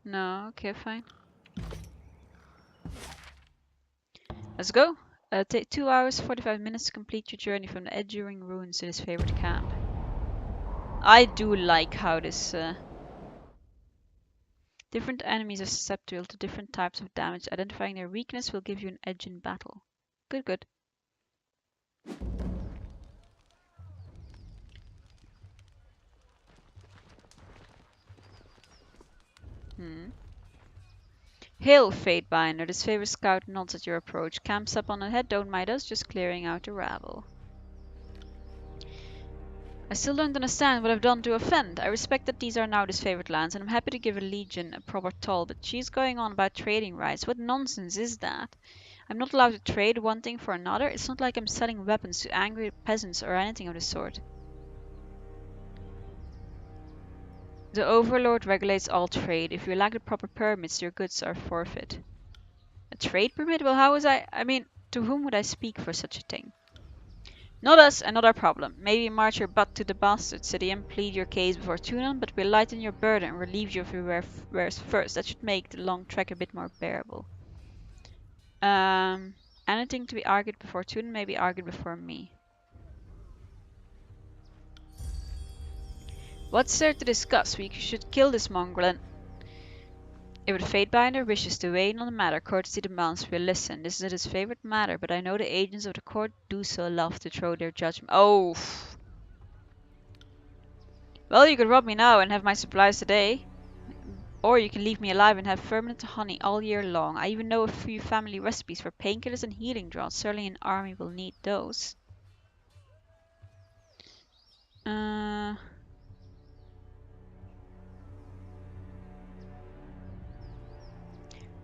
No, okay, fine. Let's go. Take 2 hours, 45 minutes to complete your journey from the Enduring Ruins to this favorite camp. I do like how this... different enemies are susceptible to different types of damage. Identifying their weakness will give you an edge in battle. Good, good. Hail, Fatebinder. This favorite scout nods at your approach. Camps up on ahead, don't mind us, just clearing out the rabble. I still don't understand what I've done to offend. I respect that these are now Disfavored lands, and I'm happy to give a legion a proper toll, but she's going on about trading rights. What nonsense is that? I'm not allowed to trade one thing for another. It's not like I'm selling weapons to angry peasants or anything of the sort. The Overlord regulates all trade. If you lack the proper permits, your goods are forfeit. A trade permit? Well, how was I mean, to whom would I speak for such a thing? Not us, and not our problem. Maybe march your butt to the bastard city and plead your case before Tunon, but we'll lighten your burden and relieve you of your wares first. That should make the long trek a bit more bearable. Anything to be argued before Tunon may be argued before me. What's there to discuss? We should kill this mongrel and... If the Fatebinder wishes to weigh in on the matter, courtesy demands we listen. This is his favorite matter, but I know the agents of the court do so love to throw their judgment. Oh! Well, you could rob me now and have my supplies today. Or you can leave me alive and have permanent honey all year long. I even know a few family recipes for painkillers and healing draughts. Certainly an army will need those.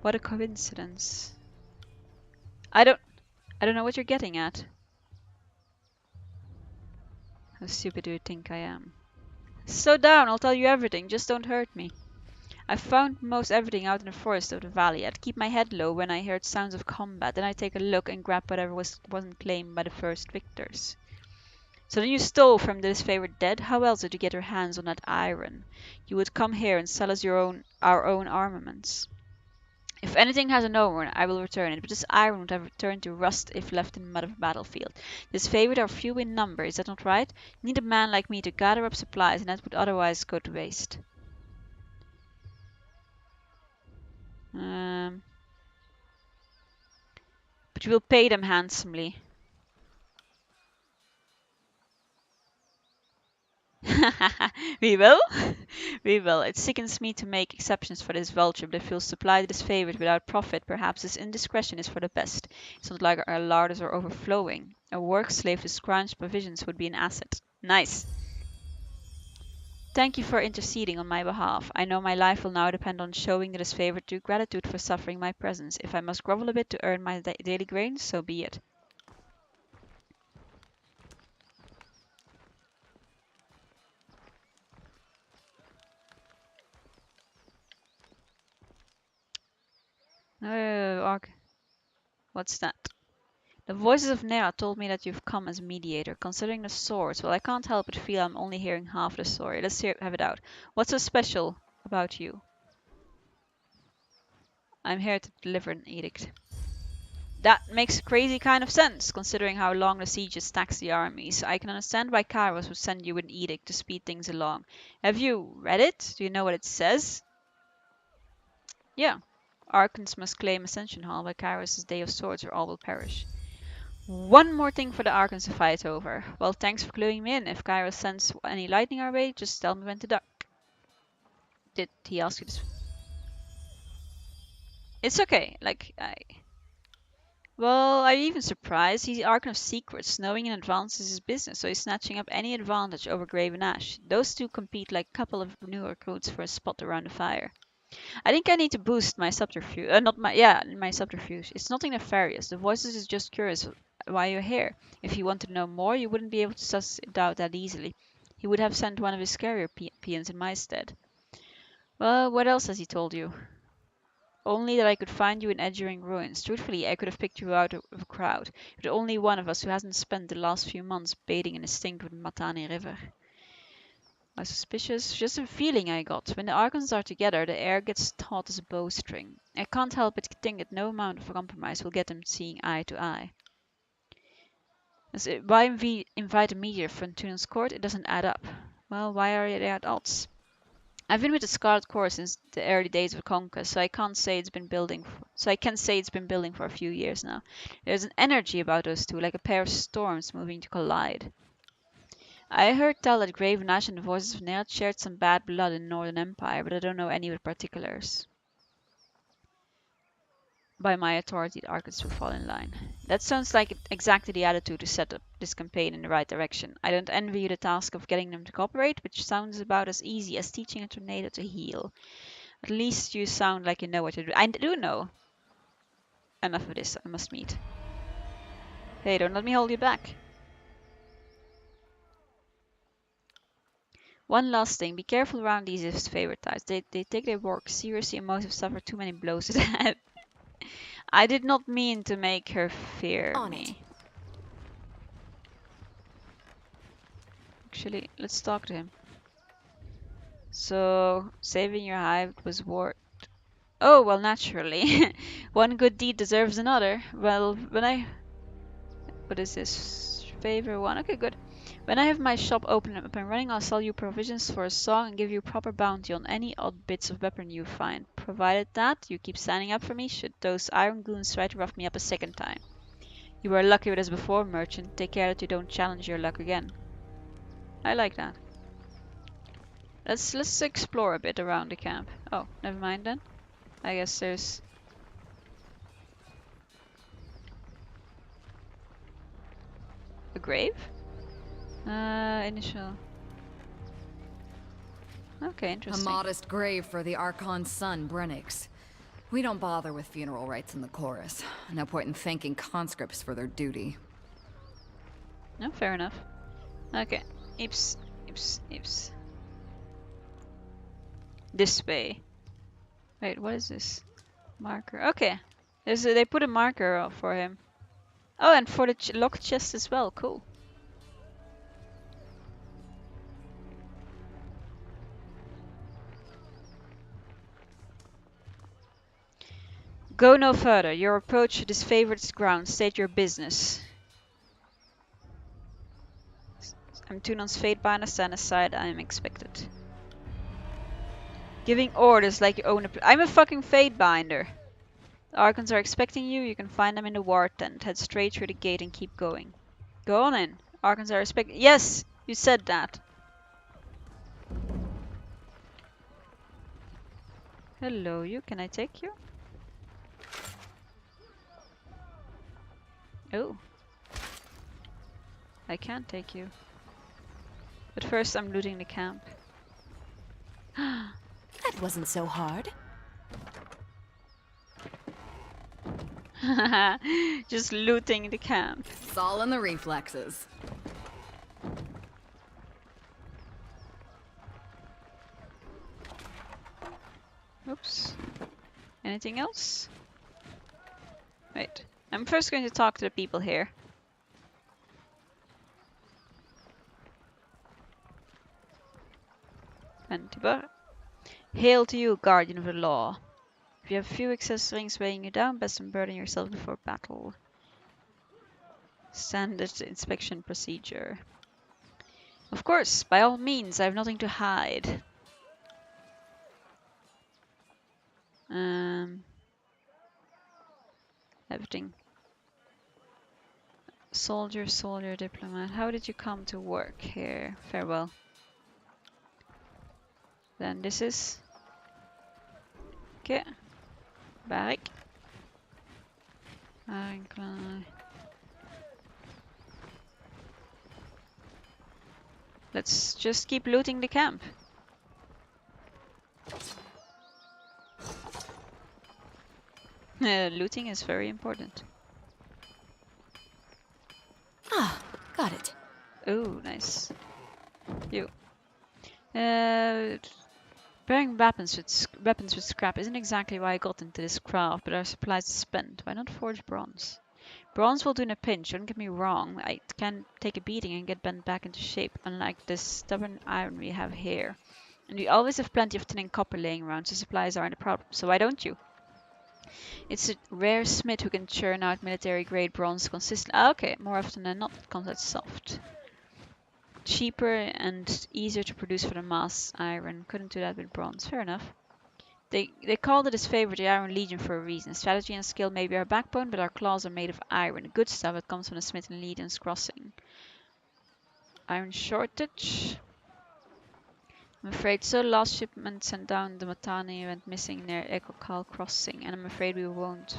What a coincidence. I don't know what you're getting at. How stupid do you think I am? Slow down, I'll tell you everything, just don't hurt me. I found most everything out in the forest of the valley. I'd keep my head low when I heard sounds of combat, then I'd take a look and grab whatever wasn't claimed by the first victors. So then you stole from this favorite dead? How else did you get your hands on that iron? You would come here and sell us our own armaments. If anything has an owner, I will return it, but this iron would have returned to rust if left in the mud of a battlefield. This favorite are few in number, is that not right? You need a man like me to gather up supplies, and that would otherwise go to waste. But you will pay them handsomely. We will? We will. It sickens me to make exceptions for this vulture, but if you'll supply this favorite without profit, perhaps this indiscretion is for the best. It's not like our larders are overflowing. A work slave to scrounge provisions would be an asset. Nice. Thank you for interceding on my behalf. I know my life will now depend on showing this favorite due gratitude for suffering my presence. If I must grovel a bit to earn my daily grain, so be it. Oh, what's that? The voices of Nera told me that you've come as mediator. Considering the swords, well, I can't help but feel I'm only hearing half the story. Let's have it out. What's so special about you? I'm here to deliver an edict. That makes crazy kind of sense, considering how long the sieges tax the armies. I can understand why Kairos would send you an edict to speed things along. Have you read it? Do you know what it says? Yeah. Archons must claim Ascension Hall by Kairos' Day of Swords or all will perish. One more thing for the Archons to fight over. Well, thanks for cluing me in. If Kairos sends any lightning our way, just tell me when to duck. Did he ask you this? It's okay. Well, I'm even surprised. He's the Archon of Secrets. Knowing in advance is his business, so he's snatching up any advantage over Graven Ash. Those two compete like a couple of new recruits for a spot around the fire. I think I need to boost my subterfuge. My subterfuge. It's nothing nefarious. The voices is just curious why you're here. If you wanted to know more, you wouldn't be able to suss it out that easily. He would have sent one of his carrier peons in my stead. Well, what else has he told you? Only that I could find you in Enduring Ruins. Truthfully, I could have picked you out of a crowd. You're the only one of us who hasn't spent the last few months bathing in the stinked Matani River. Why suspicious? Just a feeling I got. When the Archons are together, the air gets taut as a bowstring. I can't help but think that no amount of compromise will get them seeing eye to eye. Why invite a meteor from Tunan's court? It doesn't add up. Well, why are they at odds? I've been with the Scarlet Corps since the early days of Conquest, so I can't say it's been building. I can say it's been building for a few years now. There's an energy about those two, like a pair of storms moving to collide. I heard tell that Graven Ash and the Voices of Neath shared some bad blood in the Northern Empire, but I don't know any of the particulars. By my authority, the Archons will fall in line. That sounds like exactly the attitude to set up this campaign in the right direction. I don't envy you the task of getting them to cooperate, which sounds about as easy as teaching a tornado to heal. At least you sound like you know what you're doing. I do know. Enough of this, I must meet. Hey, don't let me hold you back. One last thing, be careful around these Disfavored types. They take their work seriously and most have suffered too many blows to the head. I did not mean to make her fear me. Actually, let's talk to him. So, saving your hive was worth... Oh, well, naturally. One good deed deserves another. Well, what is this? Favor one. Okay, good. When I have my shop open up and running, I'll sell you provisions for a song and give you proper bounty on any odd bits of weapon you find. Provided that you keep standing up for me should those iron goons try to rough me up a second time. You were lucky with us before, merchant. Take care that you don't challenge your luck again. I like that. Let's explore a bit around the camp. Oh, never mind then. I guess there's... a grave? Initial... Okay, interesting. A modest grave for the Archon's son, Brennix. We don't bother with funeral rites in the chorus. No point in thanking conscripts for their duty. No, fair enough. Okay. Eeps. Eeps. Eeps. This way. Wait, what is this? Marker. Okay. They put a marker up for him. Oh, and for the locked chest as well. Cool. Go no further. Your approach to Disfavored's ground. State your business. I'm Tunan's Fatebinder. Stand aside. I am expected. Giving orders like you own a... I'm a fucking Fatebinder. The Archons are expecting you. You can find them in the war tent. Head straight through the gate and keep going. Go on in. Archons are expecting... Yes! You said that. Hello, you. Can I take you? Oh. I can't take you. But first I'm looting the camp. That wasn't so hard. Just looting the camp. It's all in the reflexes. Oops. Anything else? Wait. I'm first going to talk to the people here. Antibar. Hail to you, guardian of the law. If you have few excess rings weighing you down, best unburden yourself before battle. Standard inspection procedure. Of course, by all means, I have nothing to hide. Everything. Soldier, diplomat. How did you come to work here? Farewell. Then this is... Okay. Barrack. Let's just keep looting the camp. Looting is very important. Ah, got it. Oh, nice. You. Bearing weapons with scrap isn't exactly why I got into this craft, but our supplies are spent. Why not forge bronze? Bronze will do in a pinch, don't get me wrong. I can take a beating and get bent back into shape, unlike this stubborn iron we have here. And we always have plenty of tin and copper laying around, so supplies aren't a problem. So why don't you? It's a rare smith who can churn out military-grade bronze consistently. Ah, okay, more often than not, it comes out soft. Cheaper and easier to produce for the mass iron. Couldn't do that with bronze. Fair enough. They called it Disfavored the Iron Legion for a reason. Strategy and skill may be our backbone, but our claws are made of iron. Good stuff that comes from the Smith and Legion's crossing. Iron shortage. I'm afraid so. Last shipment sent down the Matani went missing near Ekokal crossing, and I'm afraid we won't.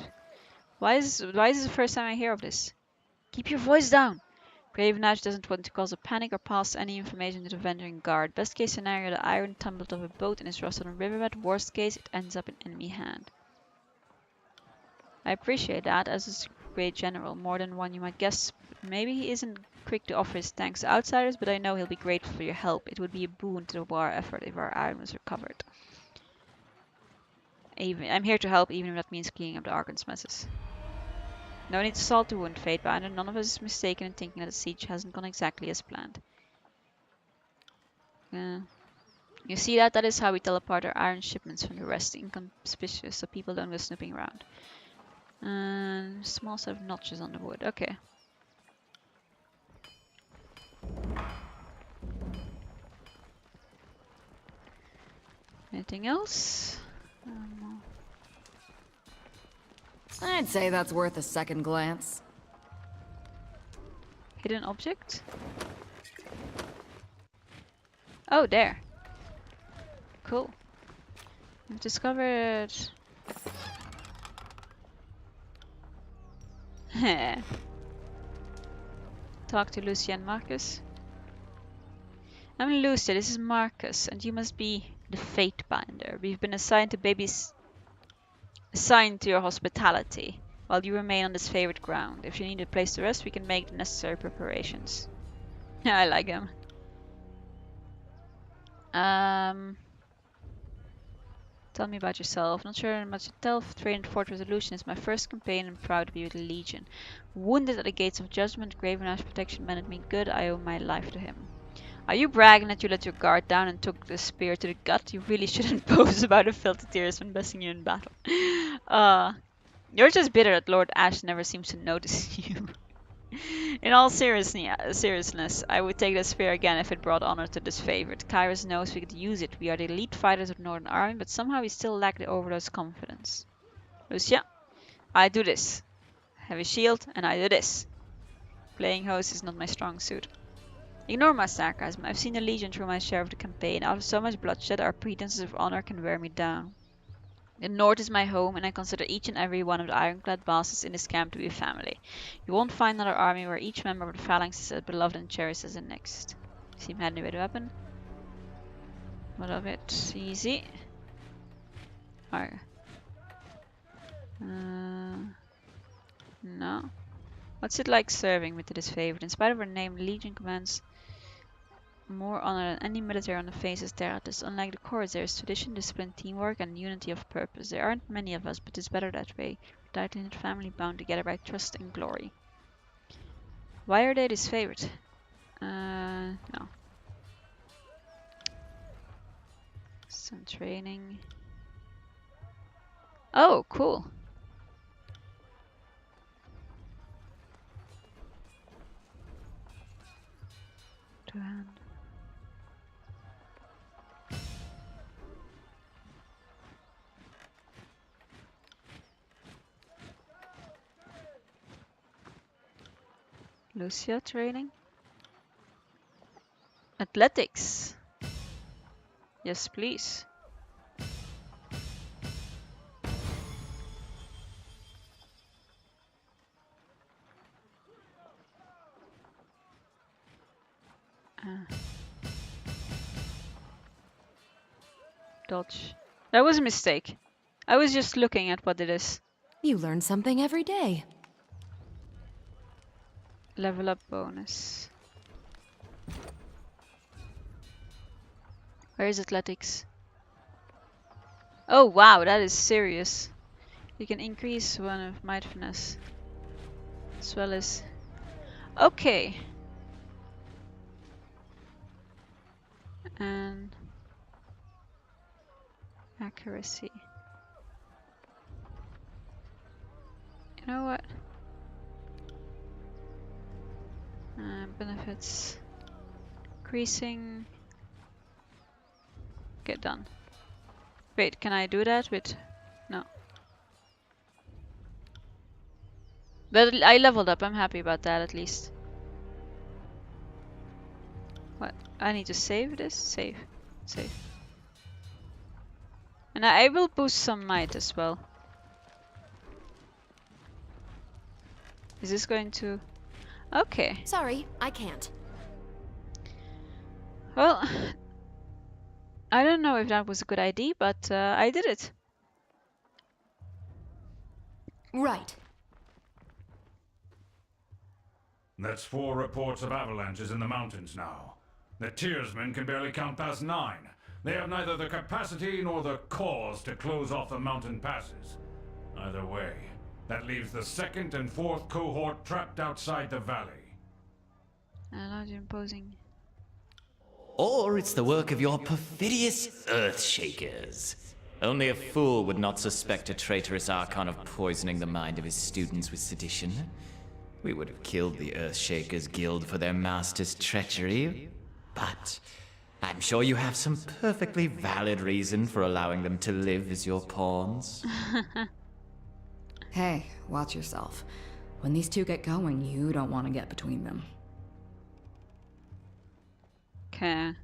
Why is this the first time I hear of this? Keep your voice down! Gravenash doesn't want to cause a panic or pass any information to the Venturing Guard. Best case scenario, the iron tumbled off a boat and is rusted on riverbed. Worst case, it ends up in enemy hand. I appreciate that, as is a great general, more than one you might guess. Maybe he isn't quick to offer his thanks to outsiders, but I know he'll be grateful for your help. It would be a boon to the war effort if our iron was recovered. I'm here to help, even if that means cleaning up the Archons' messes. No need to salt the wound, Fate, but none of us is mistaken in thinking that the siege hasn't gone exactly as planned. You see that? That is how we tell apart our iron shipments from the rest, inconspicuous, so people don't go snooping around. And small set of notches on the wood. Okay. Anything else? I'd say that's worth a second glance. Hidden object? Oh, there. Cool. We've discovered... Talk to Lucia and Marcus. I'm Lucia, this is Marcus, and you must be the Fate Binder. We've been assigned to your hospitality, while you remain on this favored ground. If you need a place to rest, we can make the necessary preparations. I like him. Tell me about yourself. Not sure much to tell. Trained Fort Resolution is my first campaign and proud to be with the Legion. Wounded at the gates of judgment, Gravenash's protection meant me good. I owe my life to him. Are you bragging that you let your guard down and took the spear to the gut? You really shouldn't boast about the filthy tears when besting you in battle. You're just bitter that Lord Ash never seems to notice you. In all seriousness, I would take that spear again if it brought honor to Disfavored. Kyrus knows we could use it. We are the elite fighters of the Northern Army, but somehow we still lack the Overlord's confidence. Lucia, I do this. Have a shield, and I do this. Playing host is not my strong suit. Ignore my sarcasm. I've seen the Legion through my share of the campaign. After so much bloodshed, our pretenses of honor can wear me down. The North is my home, and I consider each and every one of the ironclad bastards in this camp to be a family. You won't find another army where each member of the phalanx is as beloved and cherished as the next. See him heading with a weapon. What of it? Easy. Alright. No. What's it like serving with the Disfavored? In spite of her name, the Legion commands more honor than any military on the face of Terratus. Unlike the Chorus, there is tradition, discipline, teamwork, and unity of purpose. There aren't many of us, but it's better that way. We're tightly knit family bound together by trust and glory. Why are they Disfavored? No. Some training. Oh, cool. Two-hand. Lucia training. Athletics. Yes, please. Dodge. That was a mistake. I was just looking at what it is. You learn something every day. Level up bonus. Where is athletics? Oh wow, that is serious. You can increase one of might finesse. as well as... Okay. And... accuracy. You know what? Benefits. Increasing. Get done. Wait, can I do that with... No. But I leveled up, I'm happy about that at least. What? I need to save this? Save. Save. And I will boost some might as well. Is this going to... Okay. Sorry, I can't. Well, I don't know if that was a good idea, but I did it. Right. That's 4 reports of avalanches in the mountains now. The Tearsmen can barely count past 9. They have neither the capacity nor the cause to close off the mountain passes. Either way, that leaves the 2nd and 4th cohort trapped outside the valley. Large imposing. Or it's the work of your perfidious Earthshakers. Only a fool would not suspect a traitorous Archon of poisoning the mind of his students with sedition. We would have killed the Earthshakers Guild for their master's treachery. But I'm sure you have some perfectly valid reason for allowing them to live as your pawns. Hey, watch yourself. When these two get going, you don't want to get between them. Okay.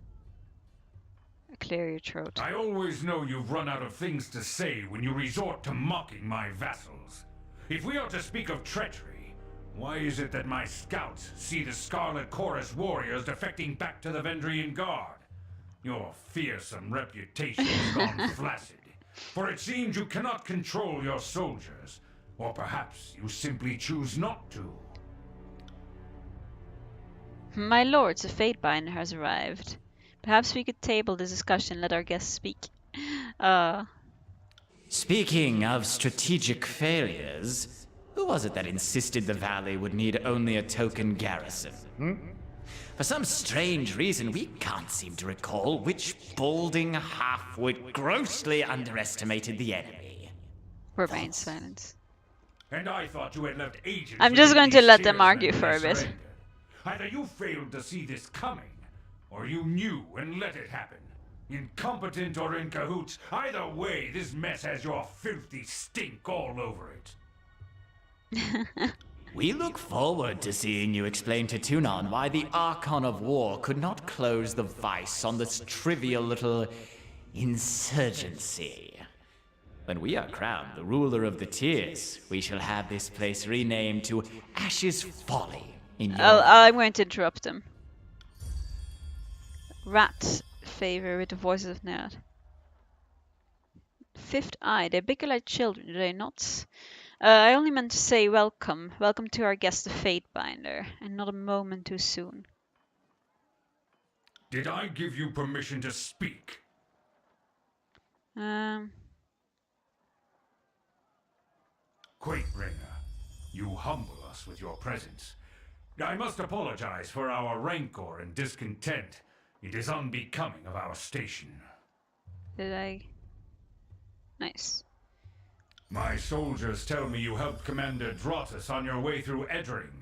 Clear your throat. I always know you've run out of things to say when you resort to mocking my vassals. If we are to speak of treachery, why is it that my scouts see the Scarlet Chorus warriors defecting back to the Vendrian Guard? Your fearsome reputation has gone flaccid, for it seems you cannot control your soldiers, or perhaps you simply choose not to. My lords, a Fatebinder has arrived. Perhaps we could table this discussion and let our guests speak. Speaking of strategic failures, who was it that insisted the valley would need only a token garrison? For some strange reason, we can't seem to recall which balding halfwit grossly underestimated the enemy. Remain silent. And I thought you had left agents. I'm just going to with let these them argue steersmen for a when they bit. surrendered. Either you failed to see this coming, or you knew and let it happen. Incompetent or in cahoots, either way, this mess has your filthy stink all over it. We look forward to seeing you explain to Tunon why the Archon of War could not close the vice on this trivial little insurgency. When we are crowned the ruler of the Tears, we shall have this place renamed to Ash's Folly. I'm going to interrupt them. Rat favor with the voices of Nerd. Fifth Eye, they're bigger like children, do they not? I only meant to say welcome. Welcome to our guest, the Fatebinder, and not a moment too soon. Did I give you permission to speak? Quakebringer, you humble us with your presence. I must apologize for our rancor and discontent. It is unbecoming of our station. Did I? Nice. My soldiers tell me you helped Commander Drotus on your way through Edring.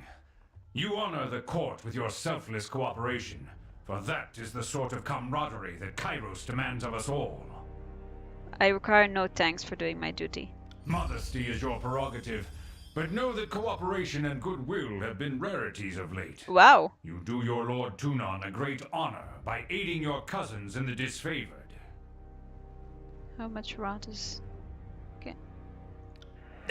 You honor the court with your selfless cooperation, for that is the sort of camaraderie that Kairos demands of us all. I require no thanks for doing my duty. Modesty is your prerogative, but know that cooperation and goodwill have been rarities of late. Wow. You do your Lord Tunon a great honor by aiding your cousins in the Disfavored. How much rot is... Okay.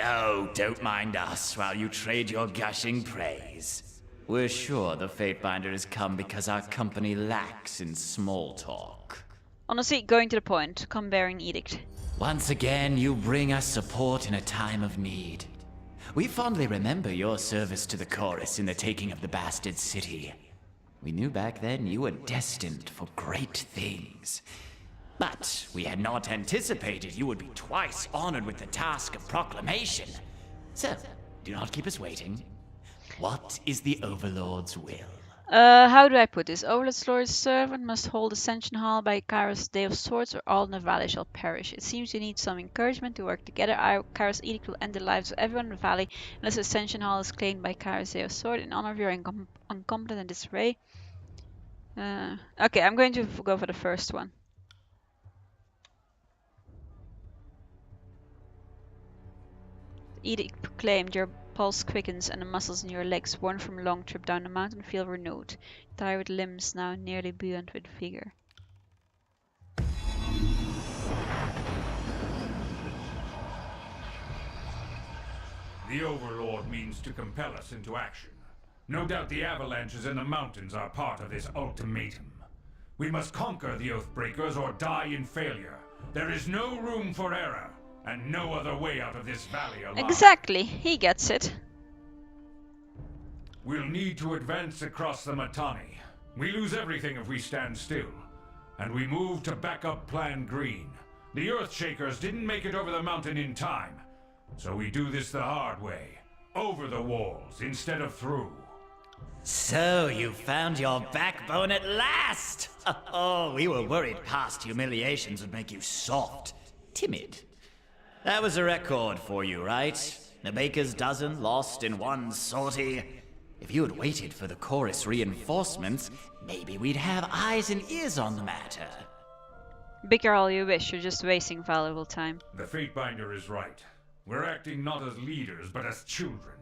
Oh, don't mind us while you trade your gushing praise. We're sure the Fatebinder has come because our company lacks in small talk. Honestly, going to the point. Come bearing Edict. Once again, you bring us support in a time of need. We fondly remember your service to the Chorus in the taking of the Bastard City. We knew back then you were destined for great things. But we had not anticipated you would be twice honored with the task of proclamation. So, do not keep us waiting. What is the Overlord's will? How do I put this? Overlord's Lord's servant must hold Ascension Hall by Kairos' Day of Swords, or all in the valley shall perish. It seems you need some encouragement to work together. Kairos' Edict will end the lives of everyone in the valley unless Ascension Hall is claimed by Kairos' Day of Sword. In honor of your incompetence and disarray. Okay, I'm going to go for the first one. The Edict proclaimed, your pulse quickens and the muscles in your legs, worn from a long trip down the mountain, feel renewed. Tired with limbs now nearly buoyant with vigor. The Overlord means to compel us into action. No doubt the avalanches in the mountains are part of this ultimatum. We must conquer the Oathbreakers or die in failure. There is no room for error, and no other way out of this valley alive. Exactly, he gets it. We'll need to advance across the Mittani. We lose everything if we stand still. And we move to backup Plan Green. The Earthshakers didn't make it over the mountain in time. So we do this the hard way. Over the walls instead of through. So you found your backbone at last! Oh, we were worried past humiliations would make you soft, timid. That was a record for you, right? A baker's dozen lost in one sortie. If you had waited for the chorus reinforcements, maybe we'd have eyes and ears on the matter. Bicker all you wish, you're just wasting valuable time. The Fatebinder is right. We're acting not as leaders, but as children.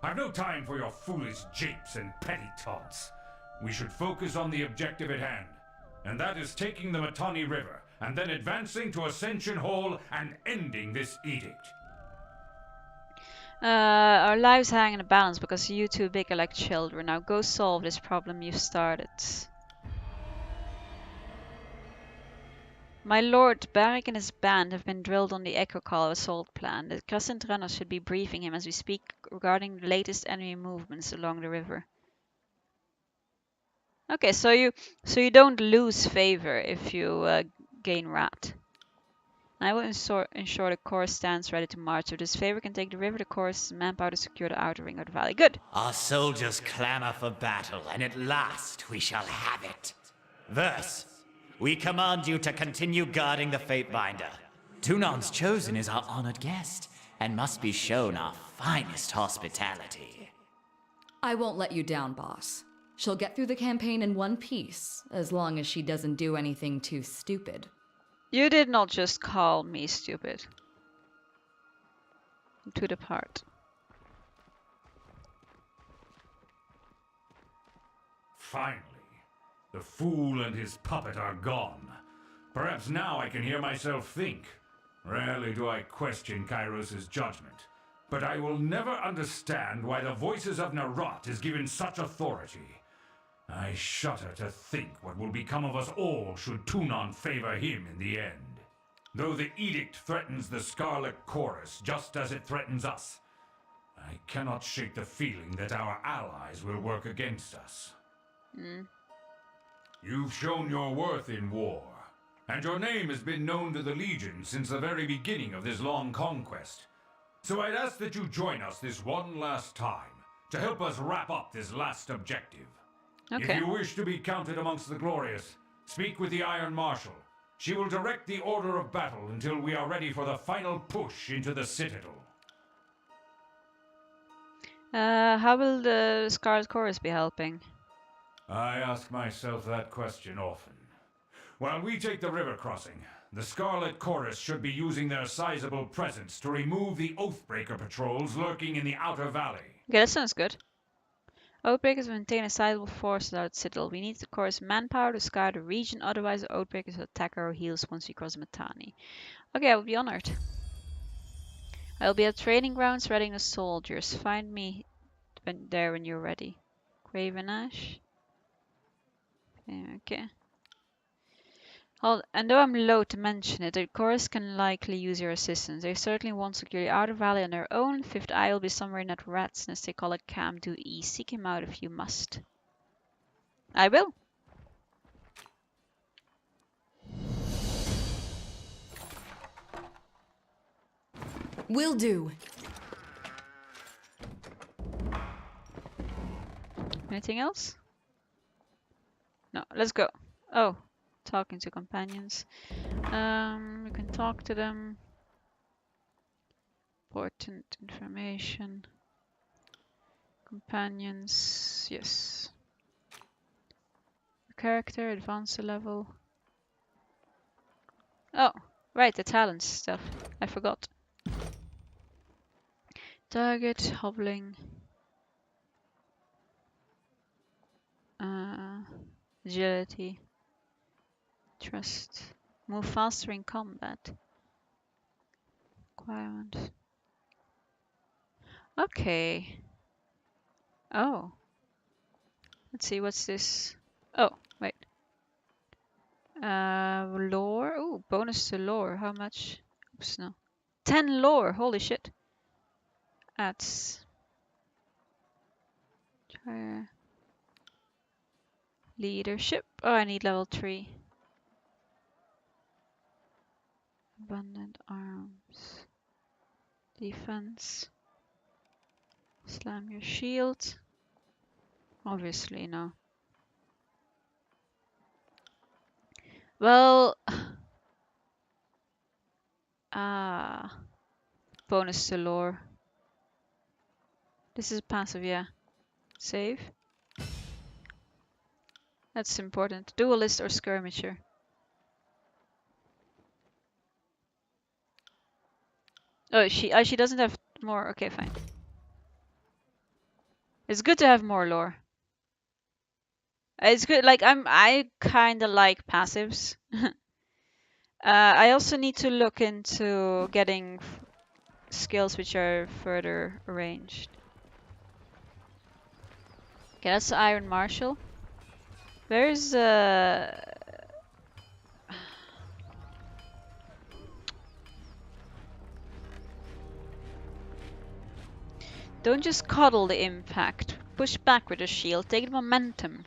I've no time for your foolish japes and petty taunts. We should focus on the objective at hand, and that is taking the Mittani River, and then advancing to Ascension Hall and ending this edict. Our lives hang in a balance because you two bicker like children. Now go solve this problem you started. My lord, Barik and his band have been drilled on the Echo Call assault plan. The Crescent Runners should be briefing him as we speak regarding the latest enemy movements along the river. Okay, so you don't lose favor if you gain Rat. I will ensure the chorus stands ready to march. If Disfavored can take the river, the chorus manpower to secure the outer ring of the valley. Good. Our soldiers clamor for battle, and at last we shall have it. Verse, we command you to continue guarding the Fatebinder. Tunon's Chosen is our honored guest, and must be shown our finest hospitality. I won't let you down, boss. She'll get through the campaign in one piece, as long as she doesn't do anything too stupid. You did not just call me stupid. To the part. Finally, the fool and his puppet are gone. Perhaps now I can hear myself think. Rarely do I question Kairos' judgment, but I will never understand why the voices of Narot is given such authority. I shudder to think what will become of us all should Tunon favor him in the end. Though the edict threatens the Scarlet Chorus just as it threatens us, I cannot shake the feeling that our allies will work against us. You've shown your worth in war, and your name has been known to the Legion since the very beginning of this long conquest. So I'd ask that you join us this one last time, to help us wrap up this last objective. Okay. If you wish to be counted amongst the glorious, speak with the Iron Marshal. She will direct the order of battle until we are ready for the final push into the Citadel. How will the Scarlet Chorus be helping? I ask myself that question often. While we take the river crossing, the Scarlet Chorus should be using their sizable presence to remove the Oathbreaker patrols lurking in the outer valley. Okay, that sounds good. Oathbreakers maintain a sizable force without Citadel. We need the chorus manpower to scour the region, otherwise the Oathbreakers will attack our heels once we cross Mittani. Okay, I will be honored. I will be at training grounds readying the soldiers. Find me there when you're ready. Craven Ash. Okay. And though I'm loath to mention it, the chorus can likely use your assistance. They certainly won't secure the outer valley on their own. Fifth Eye will be somewhere in that rat's nest they call it Camp Due East. Seek him out if you must. I will. Will do. Anything else? No, let's go. Oh, talking to companions. We can talk to them. Important information. Companions, yes. Character, advance a level. Oh, right, the talents stuff. I forgot. Target, hobbling. Agility. Trust. Move faster in combat. Requirement. Okay. Oh. Let's see, what's this? Oh, wait. Lore. Ooh, bonus to lore. How much? Oops, no. 10 lore. Holy shit. That's leadership. Oh, I need level 3. Abundant arms. Defense. Slam your shield. Obviously, no. Well, bonus to lore. This is passive, yeah. Save. That's important. Duelist or skirmisher. Oh, she doesn't have more. Okay, fine. It's good to have more lore. It's good. Like I kind of like passives. I also need to look into getting skills which are further arranged. Okay, that's the Iron Marshal. Where's Don't just coddle the impact. Push back with the shield. Take the momentum.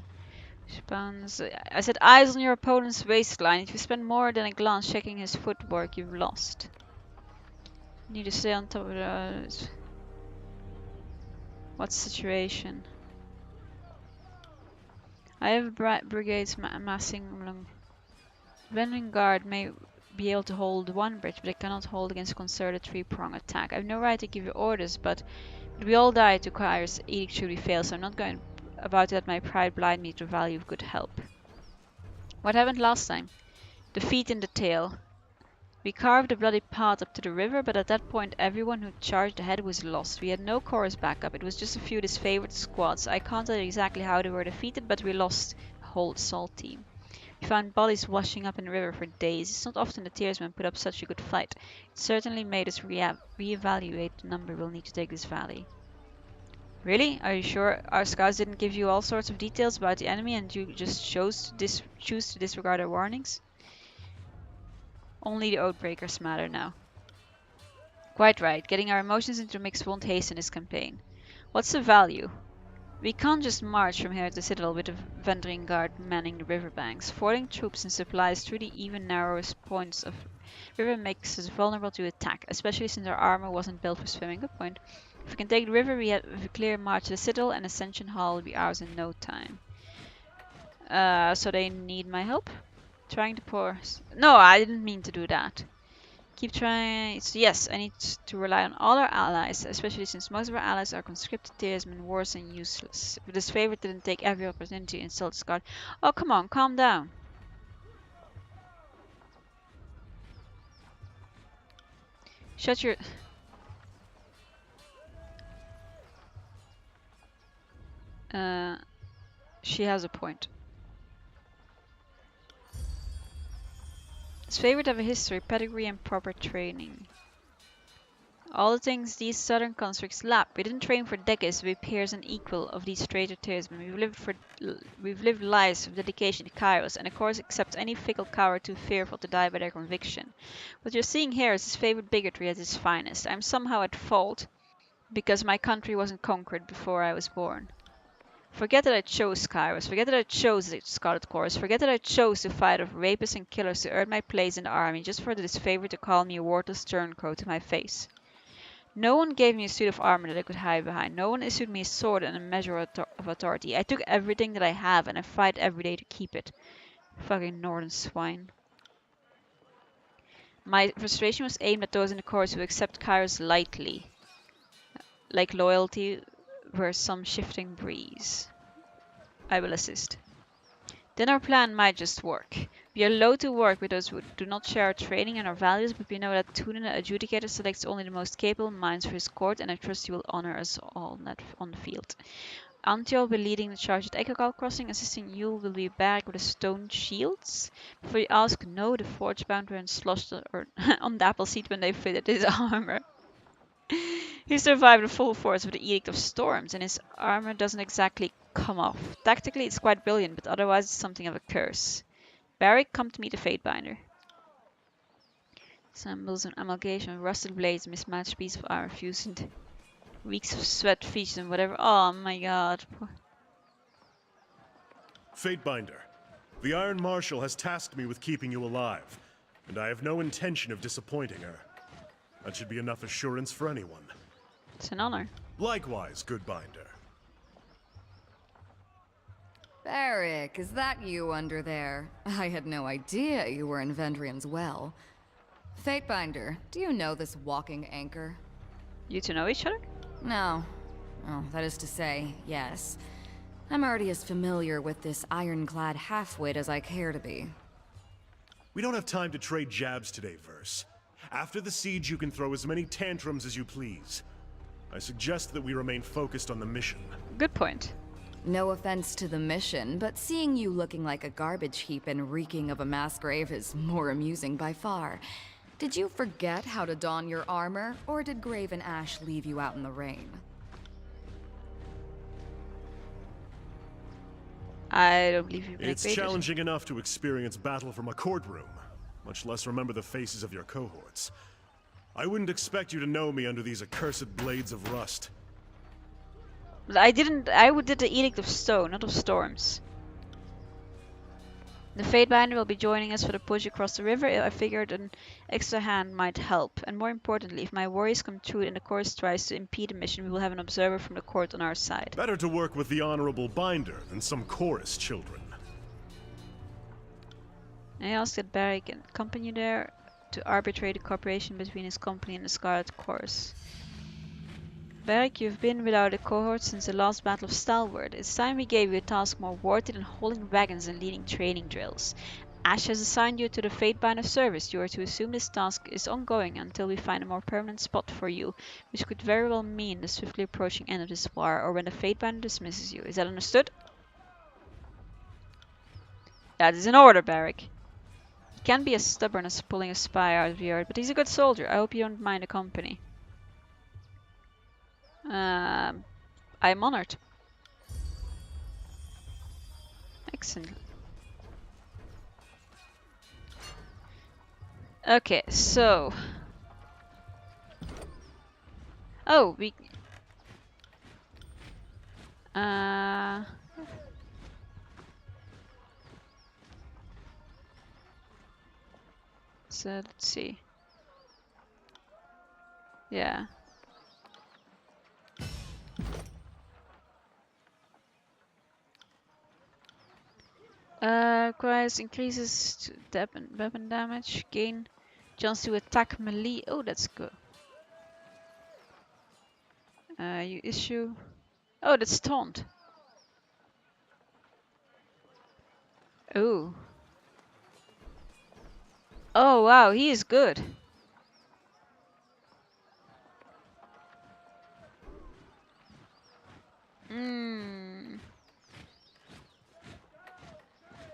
Spawns. I said eyes on your opponent's waistline. If you spend more than a glance checking his footwork, you've lost. You need to stay on top of the... What situation? I have brigades massing along. Veteran Guard may be able to hold one bridge, but they cannot hold against a concerted three-prong attack. I have no right to give you orders, but we all die to Kairos edict should we fail, so I'm not going about to let my pride blind me to the value of good help. What happened last time? The feet in the tail. We carved a bloody path up to the river, but at that point everyone who charged ahead was lost. We had no chorus backup, it was just a few disfavored squads. I can't tell you exactly how they were defeated, but we lost a whole assault team. We found bodies washing up in the river for days. It's not often the Tearsmen put up such a good fight. It certainly made us re-evaluate the number we'll need to take this valley. Really? Are you sure our scouts didn't give you all sorts of details about the enemy and you just choose to disregard our warnings? Only the Oathbreakers matter now. Quite right. Getting our emotions into the mix won't hasten this campaign. What's the value? We can't just march from here to the Citadel with the Vendring Guard manning the riverbanks. Fording troops and supplies through the even narrowest points of river makes us vulnerable to attack, especially since our armor wasn't built for swimming. Good point. If we can take the river, we have a clear march to the Citadel, and Ascension Hall will be ours in no time. So they need my help? Trying to pour... No, I didn't mean to do that. Keep trying... So yes, I need to rely on all our allies, especially since most of our allies are conscripted Tearsmen, wars and useless. If Disfavored didn't take every opportunity to insult Scott... Oh, come on, calm down. Shut your... She has a point. Disfavored have a history, pedigree and proper training. All the things these southern conscripts lack. We didn't train for decades to be peers and equal of these traitor Tearsmen. We've lived lives of dedication to Kairos, and of course accept any fickle coward too fearful to die by their conviction. What you're seeing here is Disfavored bigotry at its finest. I'm somehow at fault because my country wasn't conquered before I was born. Forget that I chose Kairos, forget that I chose the Scarlet Chorus, forget that I chose to fight off rapists and killers to earn my place in the army just for the Disfavored to call me a worthless turncoat to my face. No one gave me a suit of armor that I could hide behind. No one issued me a sword and a measure of authority. I took everything that I have and I fight every day to keep it. Fucking northern swine. My frustration was aimed at those in the chorus who accept Kairos lightly. Like loyalty were some shifting breeze. I will assist. Then our plan might just work. We are loath to work with those who do not share our training and our values, but we know that Tunen the Adjudicator selects only the most capable minds for his court, and I trust you will honor us all on the field. Antio will be leading the charge at Ekokal Crossing, assisting Yule will be back with the stone shields. Before you ask, no, the Forgebound were sloshed or on the apple seat when they fitted his armor. He survived the full force of the Edict of Storms, and his armor doesn't exactly come off. Tactically, it's quite brilliant, but otherwise it's something of a curse. Barrick, come to meet the Fatebinder. Symbols an amalgamation of rusted blades, mismatched pieces of armor fused into weeks of sweat, features, and whatever. Oh my god. Fatebinder, the Iron Marshal has tasked me with keeping you alive, and I have no intention of disappointing her. That should be enough assurance for anyone. It's an honor. Likewise, good Binder. Barrick, is that you under there? I had no idea you were in Vendrian's well. Fatebinder, do you know this walking anchor? You two know each other? No. Oh, that is to say, yes. I'm already as familiar with this ironclad halfwit as I care to be. We don't have time to trade jabs today, Verse. After the siege, you can throw as many tantrums as you please. I suggest that we remain focused on the mission. Good point. No offense to the mission, but seeing you looking like a garbage heap and reeking of a mass grave is more amusing by far. Did you forget how to don your armor, or did Grave and Ash leave you out in the rain? I don't believe you make It's challenging enough to experience battle from a courtroom, much less remember the faces of your cohorts. I wouldn't expect you to know me under these accursed blades of rust. But I did the Edict of Stone, not of Storms. The Fatebinder will be joining us for the push across the river. I figured an extra hand might help. And more importantly, if my worries come true and the chorus tries to impede the mission, we will have an observer from the court on our side. Better to work with the Honorable Binder than some chorus children. I asked that Barry can accompany you there to arbitrate the cooperation between his company and the Scarlet Chorus. Barrick, you've been without a cohort since the last Battle of Stalwart. It's time we gave you a task more worthy than hauling wagons and leading training drills. Ash has assigned you to the Fatebinder service. You are to assume this task is ongoing until we find a more permanent spot for you, which could very well mean the swiftly approaching end of this war or when the Fatebinder dismisses you. Is that understood? That is in order, Barrick. He can be as stubborn as pulling a spy out of the earth, but he's a good soldier. I hope you don't mind the company. I'm honored. Excellent. Okay, so... Oh, we... So, let's see. Yeah. Requires increases to weapon damage, gain chance to attack melee. Oh, that's good. You issue. Oh, that's taunt. Oh. Oh wow, he is good.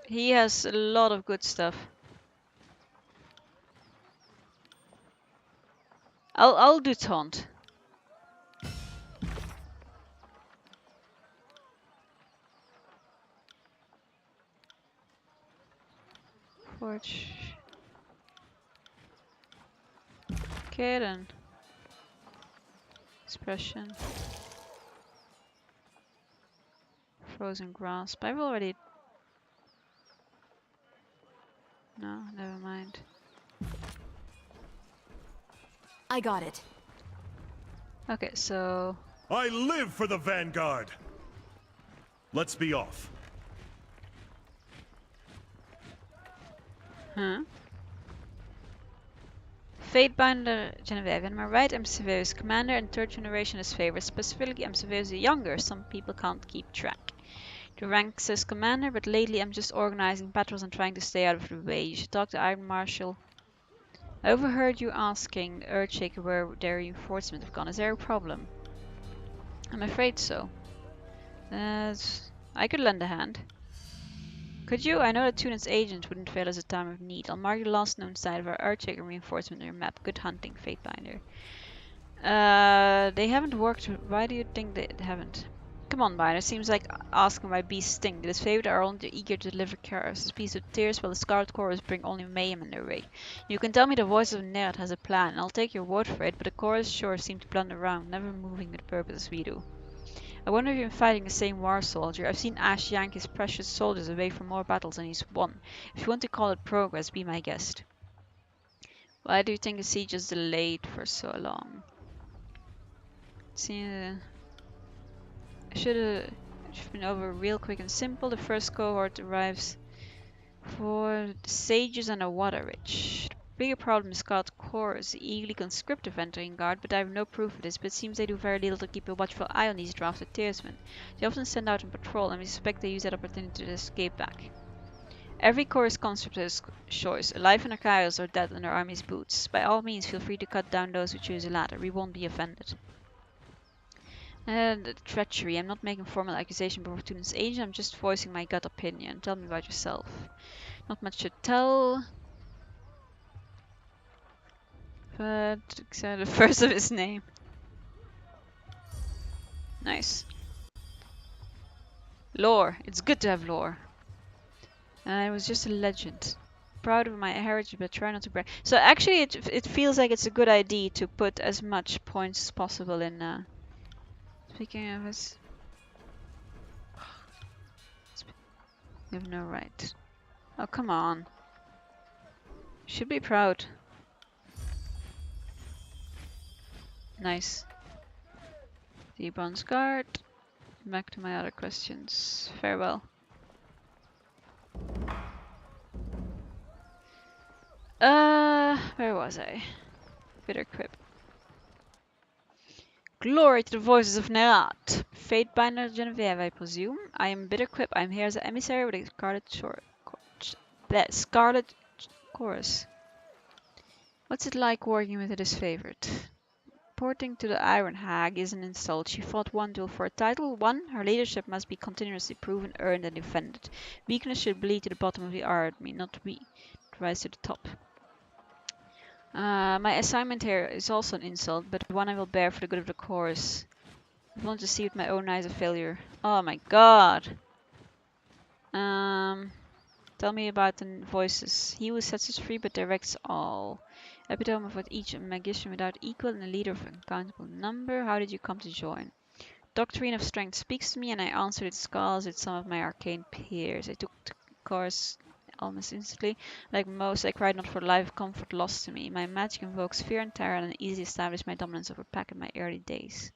He has a lot of good stuff. I'll do taunt. Forge. Okay then. Expression. Frozen grasp. I've already... No, never mind. I got it. Okay, so... I live for the Vanguard! Let's be off. Huh? Fatebinder Genevieve. Am I right? I'm Severus commander and third generation is favored. Specifically, I'm Severus the younger. Some people can't keep track. The rank says commander, but lately I'm just organizing battles and trying to stay out of the way. You should talk to Iron Marshal. I overheard you asking Earthshaker where their reinforcements have gone. Is there a problem? I'm afraid so. I could lend a hand. Could you? I know that Tunan's agent wouldn't fail us at time of need. I'll mark the last known site of our Earthshaker reinforcement on your map. Good hunting, Fatebinder. They haven't worked. Why do you think they haven't? Come on, Binder. Seems like asking why beasts stink. The Disfavored are only eager to deliver chaos. Beasts with tears, while the Scarlet Chorus bring only mayhem in their way. You can tell me the voice of Nerat has a plan, and I'll take your word for it, but the Chorus sure seem to blunder around, never moving with purpose as we do. I wonder if you're fighting the same war soldier. I've seen Ash yank his precious soldiers away from more battles than he's won. If you want to call it progress, be my guest. Why do you think the siege is delayed for so long? See, I should have been over real quick and simple. The first cohort arrives for the sages and the water rich. The bigger problem is Scout Chorus, eagerly conscriptive entering guard, but I have no proof of this, but it seems they do very little to keep a watchful eye on these drafted tiersmen. They often send out on patrol, and we suspect they use that opportunity to escape back. Every chorus conscript has choice, alive in their chaos or dead in their army's boots. By all means, feel free to cut down those who choose the latter. We won't be offended. The treachery. I'm not making formal accusation before Tunan's agent, I'm just voicing my gut opinion. Tell me about yourself. Not much to tell. But the first of his name. Nice. Lore. It's good to have lore. I was just a legend. Proud of my heritage, but try not to brag. So actually, it feels like it's a good idea to put as much points as possible in. Speaking of us, we have no right. Oh come on. Should be proud. Nice. The bronze guard. Back to my other questions. Farewell. Where was I? Bitter quip. Glory to the voices of Nerat. Fatebinder Genevieve, I presume. I am Bitter Quip. I am here as an emissary with a Scarlet Chorus. What's it like working with a Disfavored? Reporting to the Iron Hag is an insult. She fought one duel for a title. One, her leadership must be continuously proven, earned, and defended. Weakness should bleed to the bottom of the army, not rise to the top. My assignment here is also an insult, but one I will bear for the good of the chorus. I want to see with my own eyes a failure. Oh my god! Tell me about the voices. He who sets us free but directs all. Epitome of what each magician without equal and a leader of uncountable number. How did you come to join? Doctrine of Strength speaks to me and I answered its calls with some of my arcane peers. I took the course almost instantly. Like most, I cried not for life, comfort lost to me. My magic invokes fear and terror and easily established my dominance over pack in my early days.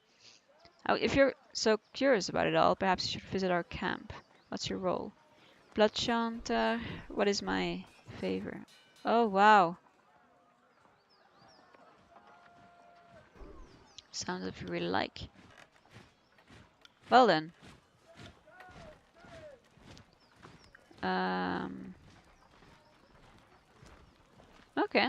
Oh, if you're so curious about it all, perhaps you should visit our camp. What's your role? Blood Chanter. What is my favor? Oh, wow. Sounds if you really like. Well then. Okay.